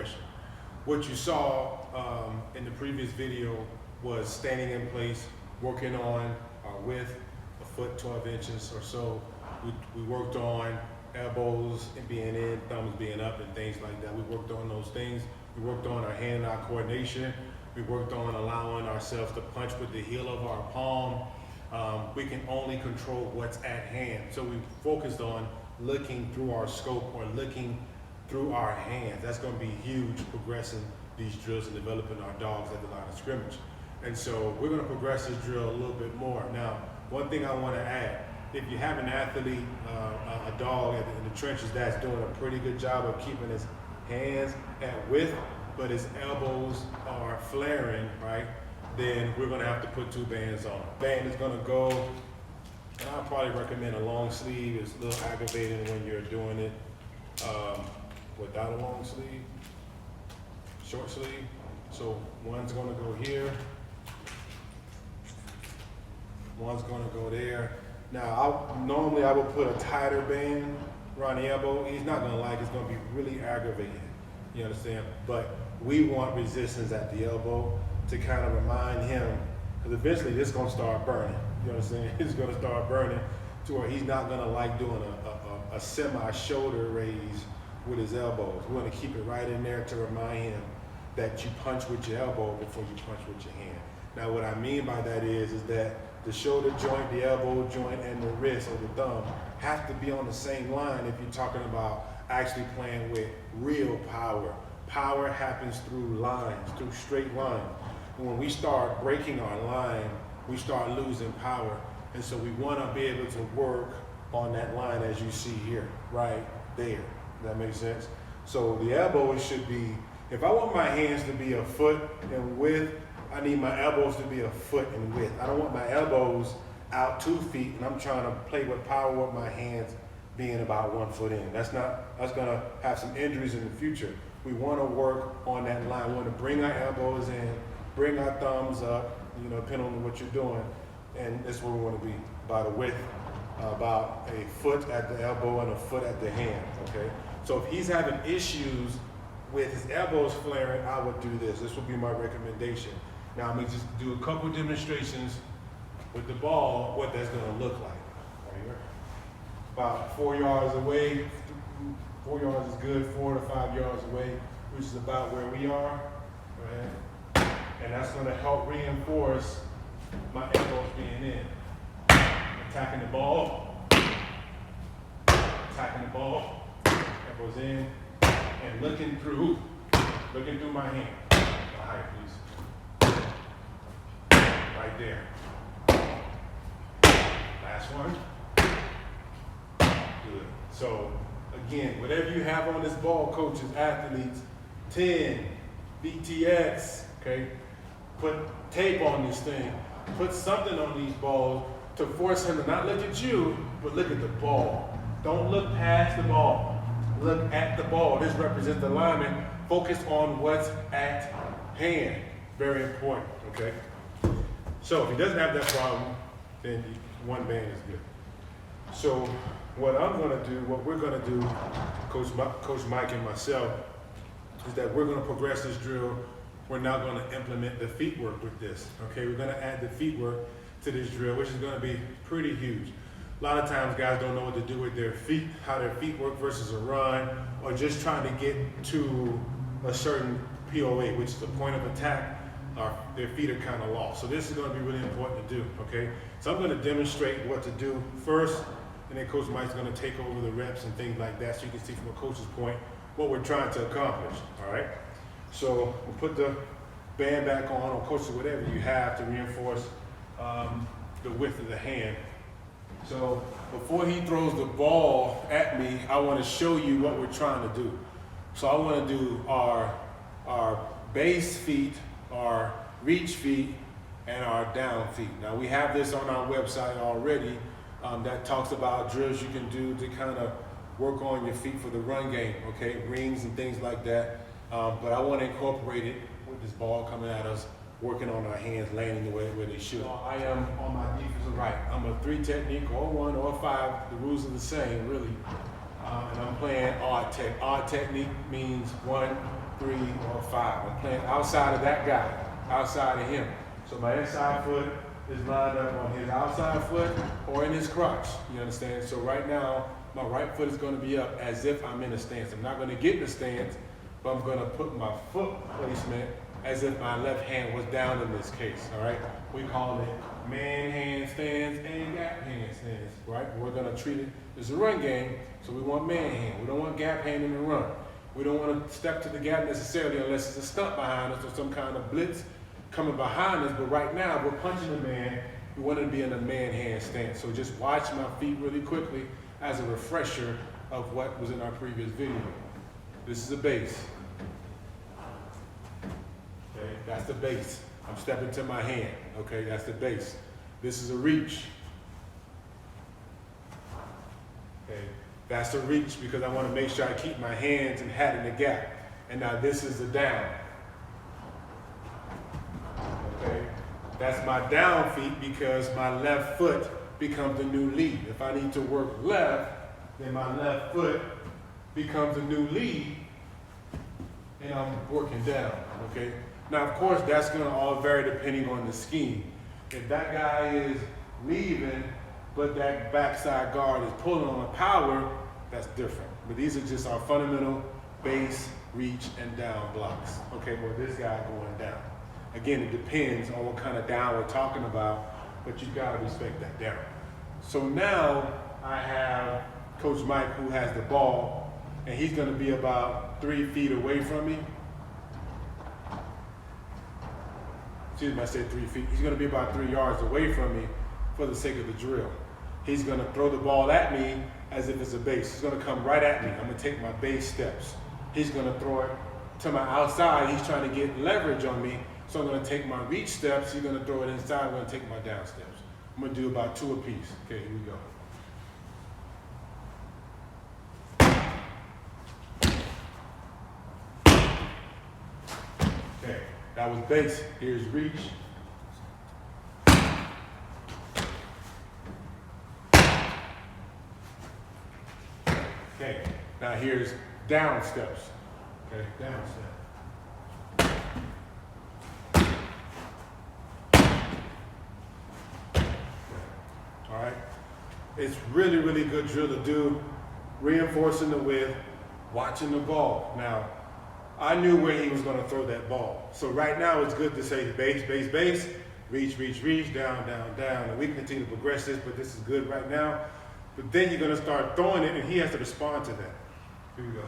progression. What you saw in the previous video was standing in place, working on our width, a foot, 12 inches or so. We worked on elbows and being in, thumbs being up and things like that. We worked on those things. We worked on our hand-eye coordination. We worked on allowing ourselves to punch with the heel of our palm. We can only control what's at hand. So we focused on looking through our scope or looking through our hands. That's going to be huge, progressing these drills and developing our dogs at the line of scrimmage. And so we're going to progress this drill a little bit more. Now, one thing I want to add, if you have an athlete, a dog in the trenches that's doing a pretty good job of keeping his hands at width, but his elbows are flaring, right? Then we're gonna have to put 2 bands on. Band is gonna go, and I'll probably recommend a long sleeve. It's a little aggravating when you're doing it without a long sleeve, short sleeve. So one's gonna go here, one's gonna go there. Now, normally I would put a tighter band around the elbow. He's not gonna like it. It's gonna be really aggravating. You understand? But we want resistance at the elbow to kind of remind him, because eventually this is gonna start burning. You understand? It's gonna start burning to where he's not gonna like doing a semi-shoulder raise with his elbows. We wanna keep it right in there to remind him that you punch with your elbow before you punch with your hand. Now, what I mean by that is that the shoulder joint, the elbow joint, and the wrist or the thumb have to be on the same line if you're talking about actually playing with real power. Power happens through lines, through straight lines. When we start breaking our line, we start losing power. And so we want to be able to work on that line as you see here, right there. Does that make sense? So the elbow should be, if I want my hands to be a foot in width, I need my elbows to be a foot in width. I don't want my elbows out 2 feet and I'm trying to play with power with my hands being about 1 foot in. That's gonna have some injuries in the future. We wanna work on that line. We wanna bring our elbows in, bring our thumbs up, you know, depending on what you're doing. And that's where we wanna be, about a width, about a foot at the elbow and a foot at the hand, okay? So if he's having issues with his elbows flaring, I would do this. This would be my recommendation. Now I'm gonna just do a couple demonstrations with the ball, what that's gonna look like. Right here. About 4 yards away, 4 yards is good, 4 to 5 yards away, which is about where we are, right? And that's gonna help reinforce my elbows being in. Attacking the ball, elbows in, and looking through my hand. Higher, please. Right there. Last one. Good. So again, whatever you have on this ball, coaches, athletes, 10, VTX, okay? Put tape on this thing. Put something on these balls to force him to not look at you, but look at the ball. Don't look past the ball. Look at the ball. This represents the lineman. Focus on what's at hand. Very important, okay? So if he doesn't have that problem, then 1 band is good. So what we're gonna do, Coach Mike and myself, is that we're gonna progress this drill. We're now gonna implement the feet work with this, okay? We're gonna add the feet work to this drill, which is gonna be pretty huge. A lot of times guys don't know what to do with their feet, how their feet work versus a run, or just trying to get to a certain POA, which is the point of attack. Their feet are kind of lost. So this is going to be really important to do, okay? So I'm going to demonstrate what to do first, and then Coach Mike's going to take over the reps and things like that so you can see from a coach's point what we're trying to accomplish, all right? So we'll put the band back on, or coaches, whatever you have to reinforce the width of the hand. So before he throws the ball at me, I want to show you what we're trying to do. So I want to do our base feet, our reach feet, and our down feet. Now we have this on our website already that talks about drills you can do to kind of work on your feet for the run game, okay? Rings and things like that. But I want to incorporate it with this ball coming at us, working on our hands, landing the way where they should. I am on my defensive right. I'm a 3 technique, or 1 or 5. The rules are the same, really. And I'm playing odd tech. Odd technique means 1, 3, or 5. I'm playing outside of that guy, outside of him. So my inside foot is lined up on his outside foot or in his crotch. You understand? So right now, my right foot is going to be up as if I'm in a stance. I'm not going to get in the stance, but I'm going to put my foot placement as if my left hand was down in this case, all right? We call it man hand stance and gap hand stance, right? We're going to treat it as a run game, so we want man hand. We don't want gap hand in the run. We don't want to step to the gap necessarily unless it's a stunt behind us or some kind of blitz coming behind us, but right now we're punching the man. We want to be in a man hand stance. So just watch my feet really quickly as a refresher of what was in our previous video. This is a base. Okay, that's the base. I'm stepping to my hand. Okay, that's the base. This is a reach. Okay, that's a reach because I want to make sure I keep my hands and hat in the gap. And now this is the down. Okay, that's my down feet because my left foot becomes the new lead. If I need to work left, then my left foot becomes a new lead and I'm working down, okay? Now, of course, that's gonna all vary depending on the scheme. If that guy is leaving, but that backside guard is pulling on a power, that's different. But these are just our fundamental base, reach, and down blocks. Okay, well, this guy going down. Again, it depends on what kind of down we're talking about, but you gotta respect that down. So now I have Coach Mike who has the ball, and he's gonna be about 3 feet away from me. Excuse me, I said 3 feet. He's gonna be about 3 yards away from me for the sake of the drill. He's gonna throw the ball at me as if it's a base. He's gonna come right at me. I'm gonna take my base steps. He's gonna throw it to my outside. He's trying to get leverage on me. So I'm gonna take my reach steps. He's gonna throw it inside. I'm gonna take my down steps. I'm gonna do about 2 apiece. Okay, here we go. Okay, that was base. Here's reach. Okay, now here's down steps. Okay, down step. All right, it's really, really good drill to do, reinforcing the width, watching the ball. Now, I knew where he was going to throw that ball. So right now it's good to say base, base, base, reach, reach, reach, down, down, down. And we continue to progress this, but this is good right now. But then you're going to start throwing it, and he has to respond to that. Here we go.